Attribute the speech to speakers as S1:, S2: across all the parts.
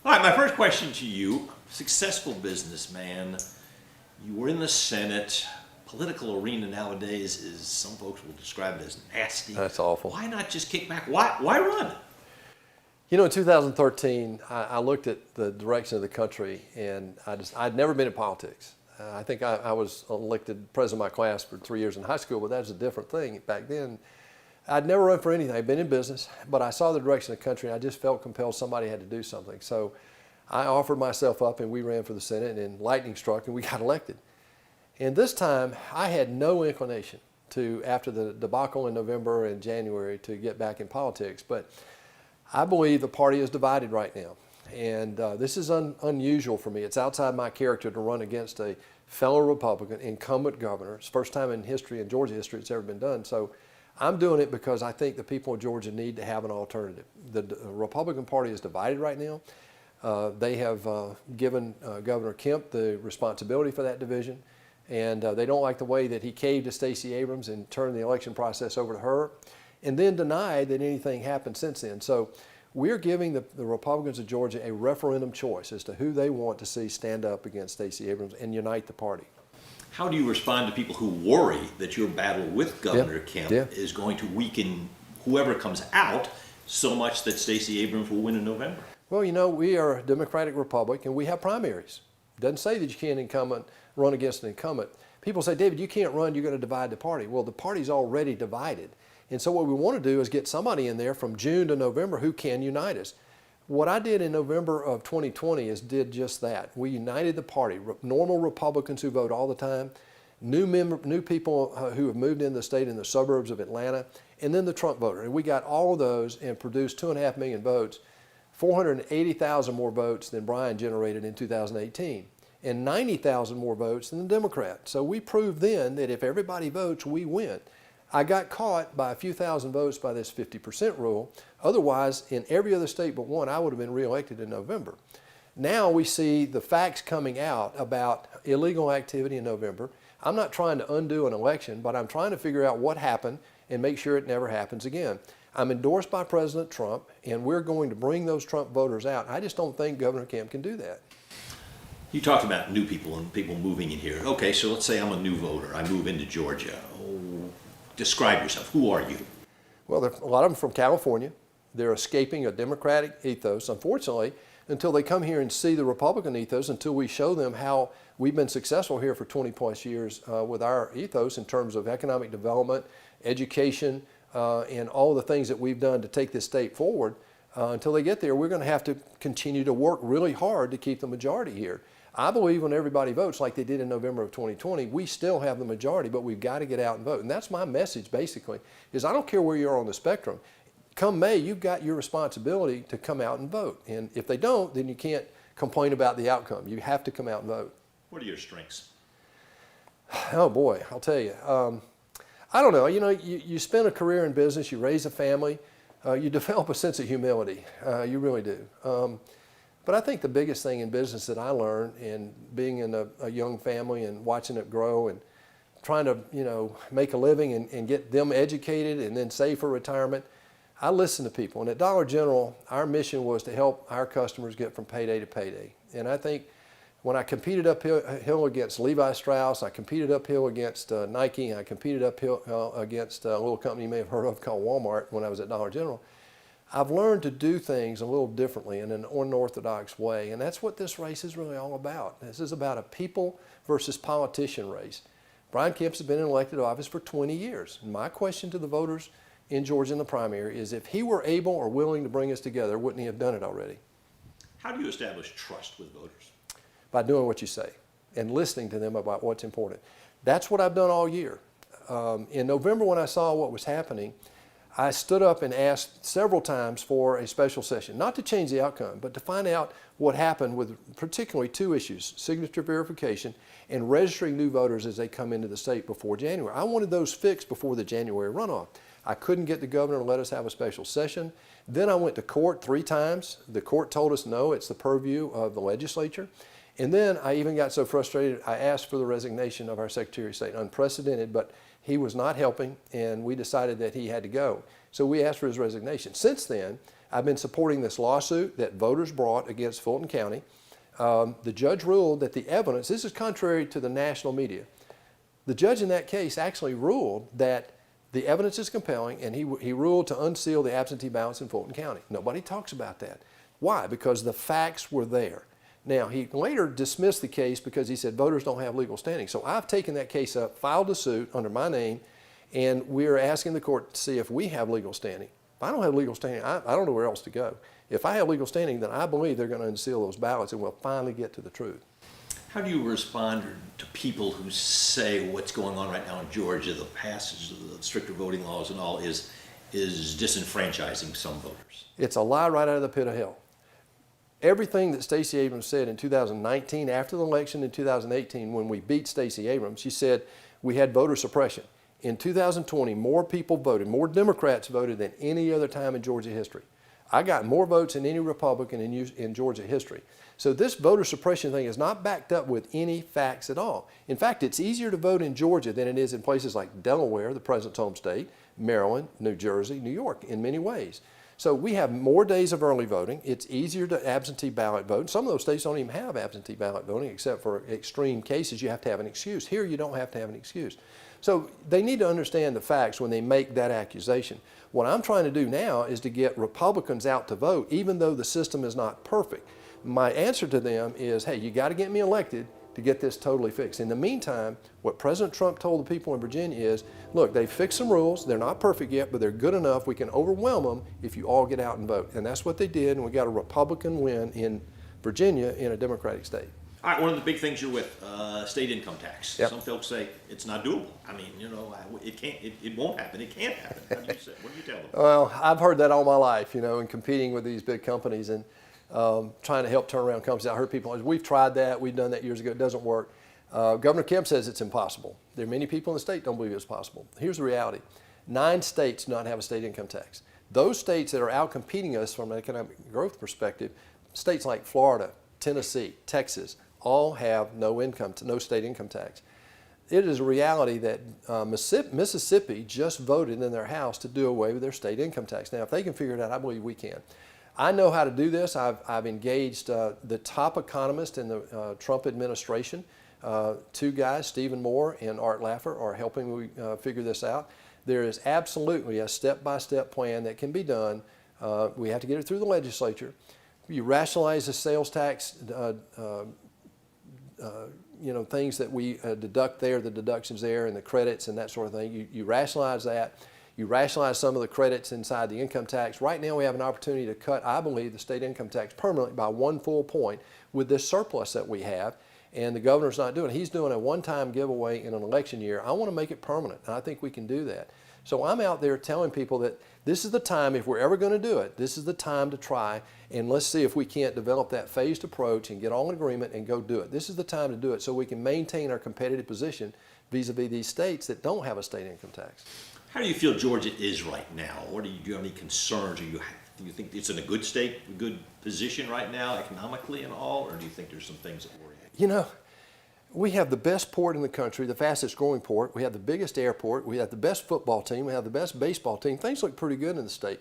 S1: All right, my first question to you, successful businessman, you were in the Senate. Political arena nowadays is, some folks will describe it as nasty.
S2: That's awful.
S1: Why not just kick back? Why run?
S2: You know, in 2013, I looked at the direction of the country, and I'd never been in politics. I think I was elected president of my class for 3 years in high school, but that was a different thing back then. I'd never run for anything. I'd been in business, but I saw the direction of the country, and I just felt compelled somebody had to do something. So I offered myself up, and we ran for the Senate, and then lightning struck, and we got elected. And this time, I had no inclination to, after the debacle in November and January, to get back in politics. But I believe the party is divided right now. And this is unusual for me. It's outside my character to run against a fellow Republican incumbent governor. It's the first time in history, in Georgia history, it's ever been done. So I'm doing it because I think the people of Georgia need to have an alternative. The Republican Party is divided right now. They have given Governor Kemp the responsibility for that division. And they don't like the way that he caved to Stacey Abrams and turned the election process over to her, and then denied that anything happened since then. So we're giving the Republicans of Georgia a referendum choice as to who they want to see stand up against Stacey Abrams and unite the party.
S1: How do you respond to people who worry that your battle with Governor Kemp is going to weaken whoever comes out so much that Stacey Abrams will win in November?
S2: Well, you know, we are a Democratic Republic, and we have primaries. It doesn't say that you can't run against an incumbent. People say, David, you can't run, you're going to divide the party. Well, the party's already divided. And so what we want to do is get somebody in there from June to November who can unite us. What I did in November of 2020 is did just that. We united the party. Normal Republicans who vote all the time, new people who have moved into the state in the suburbs of Atlanta, and then the Trump voter. And we got all of those and produced 2.5 million votes, 480,000 more votes than Brian generated in 2018. And 90,000 more votes than the Democrat. So we proved then that if everybody votes, we win. I got caught by a few thousand votes by this 50% rule. Otherwise, in every other state but one, I would have been reelected in November. Now we see the facts coming out about illegal activity in November. I'm not trying to undo an election, but I'm trying to figure out what happened and make sure it never happens again. I'm endorsed by President Trump, and we're going to bring those Trump voters out. I just don't think Governor Kemp can do that.
S1: You talked about new people and people moving in here. Okay, so let's say I'm a new voter. I move into Georgia. Describe yourself. Who are you?
S2: Well, a lot of them from California. They're escaping a Democratic ethos, unfortunately, until they come here and see the Republican ethos, until we show them how we've been successful here for 20 plus years with our ethos in terms of economic development, education, and all the things that we've done to take this state forward. Until they get there, we're going to have to continue to work really hard to keep the majority here. I believe when everybody votes like they did in November of 2020, we still have the majority, but we've got to get out and vote. And that's my message, basically, is I don't care where you are on the spectrum. Come May, you've got your responsibility to come out and vote. And if they don't, then you can't complain about the outcome. You have to come out and vote.
S1: What are your strengths?
S2: Oh, boy, I'll tell you. I don't know. You know, you spend a career in business, you raise a family, you develop a sense of humility. You really do. But I think the biggest thing in business that I learned in being in a young family and watching it grow and trying to, you know, make a living and get them educated and then save for retirement, I listen to people. And at Dollar General, our mission was to help our customers get from payday to payday. And I think when I competed uphill against Levi Strauss, I competed uphill against Nike, and I competed uphill against a little company you may have heard of called Walmart when I was at Dollar General, I've learned to do things a little differently in an unorthodox way, and that's what this race is really all about. This is about a people versus politician race. Brian Kemp has been in elected office for 20 years. And my question to the voters in Georgia in the primary is if he were able or willing to bring us together, wouldn't he have done it already?
S1: How do you establish trust with voters?
S2: By doing what you say and listening to them about what's important. That's what I've done all year. In November when I saw what was happening, I stood up and asked several times for a special session, not to change the outcome, but to find out what happened with particularly two issues, signature verification and registering new voters as they come into the state before January. I wanted those fixed before the January runoff. I couldn't get the governor to let us have a special session. Then I went to court 3 times. The court told us no, it's the purview of the legislature. And then I even got so frustrated, I asked for the resignation of our Secretary of State, unprecedented, but he was not helping, and we decided that he had to go. So we asked for his resignation. Since then, I've been supporting this lawsuit that voters brought against Fulton County. The judge ruled that the evidence, this is contrary to the national media, the judge in that case actually ruled that the evidence is compelling, and he ruled to unseal the absentee ballots in Fulton County. Nobody talks about that. Why? Because the facts were there. Now, he later dismissed the case because he said voters don't have legal standing. So I've taken that case up, filed a suit under my name, and we're asking the court to see if we have legal standing. If I don't have legal standing, I don't know where else to go. If I have legal standing, then I believe they're going to unseal those ballots, and we'll finally get to the truth.
S1: How do you respond to people who say what's going on right now in Georgia, the passage of the stricter voting laws and all, is disenfranchising some voters?
S2: It's a lie right out of the pit of hell. Everything that Stacey Abrams said in 2019, after the election in 2018, when we beat Stacey Abrams, she said we had voter suppression. In 2020, more people voted, more Democrats voted than any other time in Georgia history. I got more votes than any Republican in Georgia history. So this voter suppression thing is not backed up with any facts at all. In fact, it's easier to vote in Georgia than it is in places like Delaware, the president's home state, Maryland, New Jersey, New York, in many ways. So we have more days of early voting. It's easier to absentee ballot vote. Some of those states don't even have absentee ballot voting, except for extreme cases you have to have an excuse. Here you don't have to have an excuse. So they need to understand the facts when they make that accusation. What I'm trying to do now is to get Republicans out to vote, even though the system is not perfect. My answer to them is, hey, you got to get me elected to get this totally fixed. In the meantime, what President Trump told the people in Virginia is, look, they've fixed some rules. They're not perfect yet, but they're good enough. We can overwhelm them if you all get out and vote. And that's what they did, and we got a Republican win in Virginia in a Democratic state.
S1: All right, one of the big things you're with, state income tax.
S2: Yep.
S1: Some folks say it's not doable. I mean, you know, it can't, it won't happen. It can't happen. What do you say? What do you tell them?
S2: Well, I've heard that all my life, you know, in competing with these big companies and trying to help turn around companies. I heard people, we've tried that, we've done that years ago, it doesn't work. Governor Kemp says it's impossible. There are many people in the state don't believe it's possible. Here's the reality. 9 states do not have a state income tax. Those states that are out competing us from an economic growth perspective, states like Florida, Tennessee, Texas, all have no state income tax. It is a reality that Mississippi just voted in their House to do away with their state income tax. Now, if they can figure it out, I believe we can. I know how to do this. I've engaged the top economists in the Trump administration. 2 guys, Stephen Moore and Art Laffer, are helping me figure this out. There is absolutely a step-by-step plan that can be done. We have to get it through the legislature. You rationalize the sales tax, you know, things that we deduct there, the deductions there, and the credits and that sort of thing. You rationalize that. You rationalize some of the credits inside the income tax. Right now we have an opportunity to cut, I believe, the state income tax permanently by 1 full point with this surplus that we have. And the governor's not doing it. He's doing a one-time giveaway in an election year. I want to make it permanent, and I think we can do that. So I'm out there telling people that this is the time, if we're ever going to do it, this is the time to try, and let's see if we can't develop that phased approach and get all in agreement and go do it. This is the time to do it so we can maintain our competitive position vis-a-vis these states that don't have a state income tax.
S1: How do you feel Georgia is right now? Or do you have any concerns? Do you think it's in a good state, a good position right now, economically and all? Or do you think there's some things that worry you?
S2: You know, we have the best port in the country, the fastest growing port. We have the biggest airport. We have the best football team. We have the best baseball team. Things look pretty good in the state.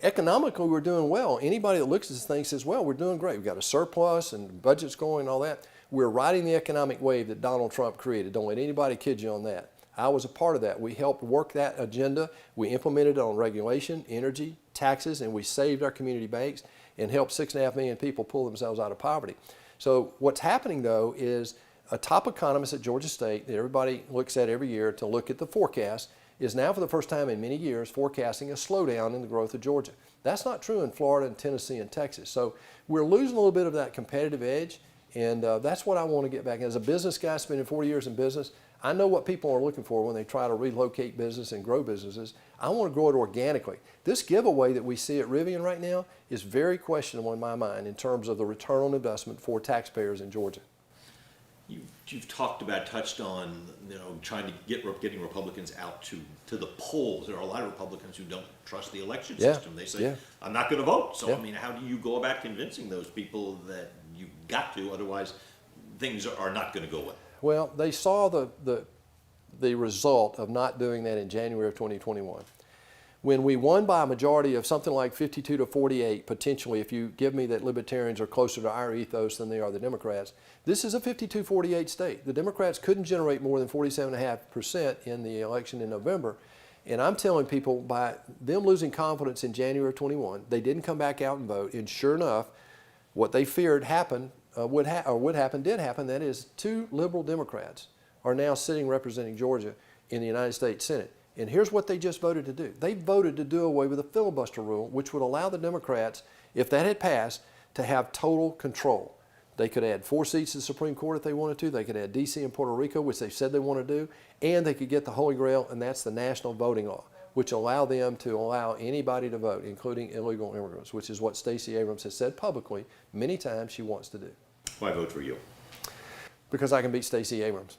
S2: Economically, we're doing well. Anybody that looks at this thing says, well, we're doing great. We've got a surplus and the budget's going and all that. We're riding the economic wave that Donald Trump created. Don't let anybody kid you on that. I was a part of that. We helped work that agenda. We implemented it on regulation, energy, taxes, and we saved our community banks and helped 6.5 million people pull themselves out of poverty. So what's happening, though, is a top economist at Georgia State that everybody looks at every year to look at the forecast is now for the first time in many years forecasting a slowdown in the growth of Georgia. That's not true in Florida and Tennessee and Texas. So we're losing a little bit of that competitive edge, and that's what I want to get back. As a business guy spending 40 years in business, I know what people are looking for when they try to relocate business and grow businesses. I want to grow it organically. This giveaway that we see at Rivian right now is very questionable in my mind in terms of the return on investment for taxpayers in Georgia.
S1: You've touched on, you know, trying to getting Republicans out to the polls. There are a lot of Republicans who don't trust the election system. They say, I'm not going to vote. So, I mean, how do you go about convincing those people that you've got to, otherwise things are not going to go well?
S2: Well, they saw the result of not doing that in January of 2021. when we won by a majority of something like 52 to 48, potentially, if you give me that libertarians are closer to our ethos than they are the Democrats, this is a 52-48 state. The Democrats couldn't generate more than 47.5% in the election in November. And I'm telling people, by them losing confidence in January of 21, they didn't come back out and vote. And sure enough, what they feared happened, would happen, did happen. That is, 2 liberal Democrats are now sitting representing Georgia in the United States Senate. And here's what they just voted to do. They voted to do away with the filibuster rule, which would allow the Democrats, if that had passed, to have total control. They could add 4 seats to the Supreme Court if they wanted to. They could add D.C. and Puerto Rico, which they said they want to do. And they could get the Holy Grail, and that's the national voting law, which allow them to allow anybody to vote, including illegal immigrants, which is what Stacey Abrams has said publicly many times she wants to do.
S1: Why vote for you?
S2: Because I can beat Stacey Abrams.